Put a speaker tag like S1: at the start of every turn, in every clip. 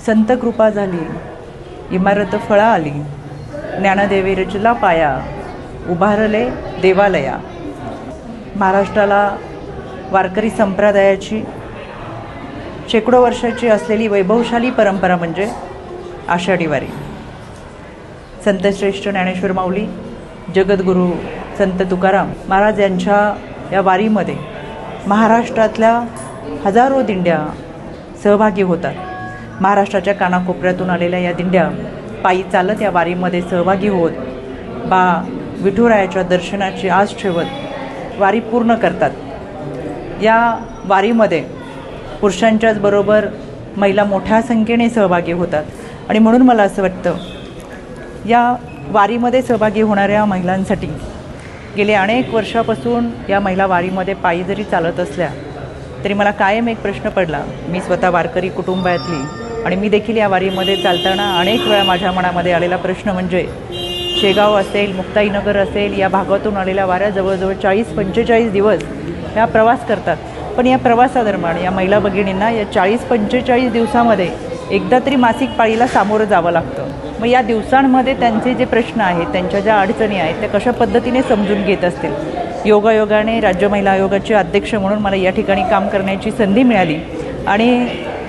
S1: संत कृपा झाली, इमारत फळा आली, ज्ञानदेवी रचला पाया, उभारले देवालया. महाराष्ट्राला वारकरी संप्रदायाची शेकडो वर्षाची असलेली वैभवशाली परंपरा म्हणजे आषाढी वारी. संतश्रेष्ठ ज्ञानेश्वर माऊली, जगद्गुरू संत तुकाराम महाराज यांच्या या वारीमध्ये महाराष्ट्रातल्या हजारो दिंड्या सहभागी होतात. महाराष्ट्राच्या कानाकोपऱ्यातून आलेल्या या दिंड्या पायी चालत या वारीमध्ये सहभागी होत बा विठुरायाच्या दर्शनाची आस ठेवत वारी पूर्ण करतात. या वारीमध्ये पुरुषांच्याच बरोबर महिला मोठ्या संख्येने सहभागी होतात आणि म्हणून मला असं वाटतं या वारीमध्ये सहभागी होणाऱ्या महिलांसाठी गेले अनेक वर्षापासून या महिला वारीमध्ये पायी जरी चालत असल्या तरी मला कायम एक प्रश्न पडला. मी स्वतः वारकरी कुटुंबातली आणि मी देखील या वारीमध्ये चालताना अनेक वेळा माझ्या मनामध्ये आलेला प्रश्न म्हणजे शेगाव असेल, मुक्ताईनगर असेल, या भागातून आलेल्या वाऱ्या जवळजवळ 40-45 दिवस ह्या प्रवास करतात. पण या प्रवासादरम्यान या महिला भगिनींना या 40-45 दिवसामध्ये एकदा तरी मासिक पाळीला सामोरं जावं लागतं. मग या दिवसांमध्ये त्यांचे जे प्रश्न आहेत, त्यांच्या ज्या अडचणी आहेत, त्या कशा पद्धतीने समजून घेत असतील. योगायोगाने राज्य महिला आयोगाचे अध्यक्ष म्हणून मला या ठिकाणी काम करण्याची संधी मिळाली आणि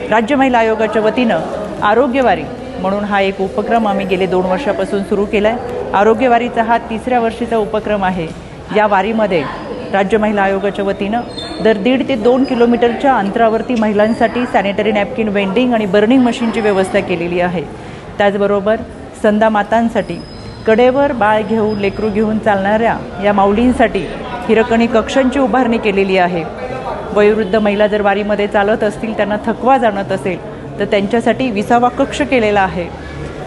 S1: राज्य महिला आयोगाच्या वतीनं आरोग्यवारी म्हणून हा एक उपक्रम आम्ही गेले 2 वर्षापासून सुरू केला आहे. आरोग्यवारीचा हा 3ऱ्या वर्षीचा उपक्रम आहे. या वारीमध्ये राज्य महिला आयोगाच्या वतीनं दर 1.5 ते 2 किलोमीटरच्या अंतरावरती महिलांसाठी सॅनिटरी नॅपकिन वेंडिंग आणि बर्निंग मशीनची व्यवस्था केलेली आहे. त्याचबरोबर संदा मातांसाठी कडेवर बाळ घेऊन लेकरू घेऊन चालणाऱ्या या माऊलींसाठी हिरकणी कक्षांची उभारणी केलेली आहे. वयोवृद्ध महिला जर वारीमध्ये चालत असतील, त्यांना थकवा जाणत असेल तर त्यांच्यासाठी 20वा कक्ष केलेला आहे.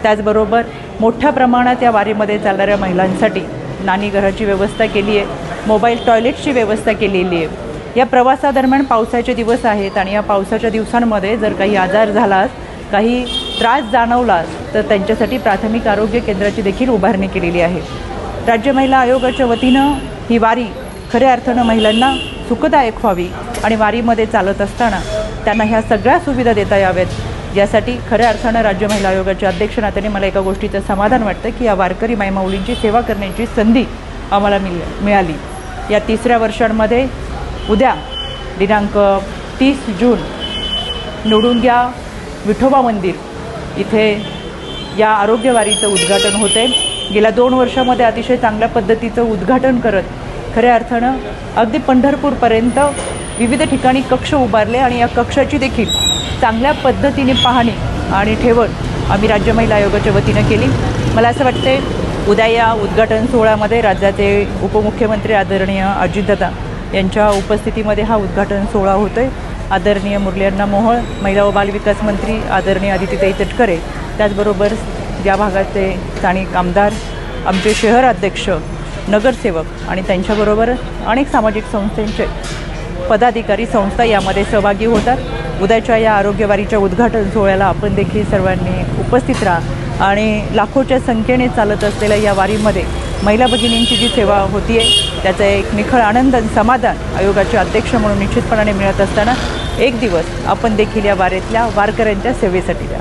S1: त्याचबरोबर मोठ्या प्रमाणात या वारीमध्ये चालणाऱ्या महिलांसाठी नानी घराची व्यवस्था केली आहे. मोबाईल टॉयलेटची व्यवस्था केलेली आहे. या प्रवासादरम्यान पावसाचे दिवस आहेत आणि या पावसाच्या दिवसांमध्ये जर काही आजार झालास, काही त्रास जाणवलास तर त्यांच्यासाठी प्राथमिक आरोग्य केंद्राची देखील उभारणी केलेली आहे. राज्य महिला आयोगाच्या वतीनं ही वारी खऱ्या अर्थानं महिलांना सुखदायक व्हावी आणि वारीमध्ये चालत असताना त्यांना ह्या सगळ्या सुविधा देता याव्यात, यासाठी खऱ्या अर्थानं राज्य महिला आयोगाच्या अध्यक्ष नात्याने मला एका गोष्टीचं समाधान वाटतं की या वारकरी माऊलींची सेवा करण्याची संधी आम्हाला मिळाली. या 3ऱ्या वर्षांमध्ये उद्या दिनांक 30 जून निवडुंग्या विठोबा मंदिर इथे या आरोग्यवारीचं उद्घाटन होते. गेल्या 2 वर्षामध्ये अतिशय चांगल्या पद्धतीचं उद्घाटन करत खऱ्या अर्थानं अगदी पंढरपूरपर्यंत विविध ठिकाणी कक्ष उभारले आणि या कक्षाची देखील चांगल्या पद्धतीने पाहणी आणि ठेवण आम्ही राज्य महिला आयोगाच्या वतीनं केली. मला असं वाटते उद्या या उद्घाटन सोहळ्यामध्ये राज्याचे उपमुख्यमंत्री आदरणीय अजितदादा यांच्या उपस्थितीमध्ये हा उद्घाटन सोहळा होतो आहे. आदरणीय मुरलीअण्णा मोहोळ, महिला व बालविकास मंत्री आदरणीय आदितीताई तटकरे, त्याचबरोबर या भागाचे स्थानिक आमदार, आमचे शहर अध्यक्ष, नगरसेवक आणि त्यांच्याबरोबर अनेक सामाजिक संस्थांचे पदाधिकारी संस्था यामध्ये सहभागी होतात. उद्याच्या या आरोग्यवारीच्या उद्घाटन सोहळ्याला आपण देखील सर्वांनी उपस्थित राहा आणि लाखोच्या संख्येने चालत असलेल्या या वारीमध्ये महिला भगिनींची जी सेवा होती आहे त्याचा एक निखळ आनंद आणि समाधान आयोगाचे अध्यक्ष म्हणून निश्चितपणाने मिळत असताना एक दिवस आपण देखील या वारीतल्या वारकऱ्यांच्या सेवेसाठी द्या.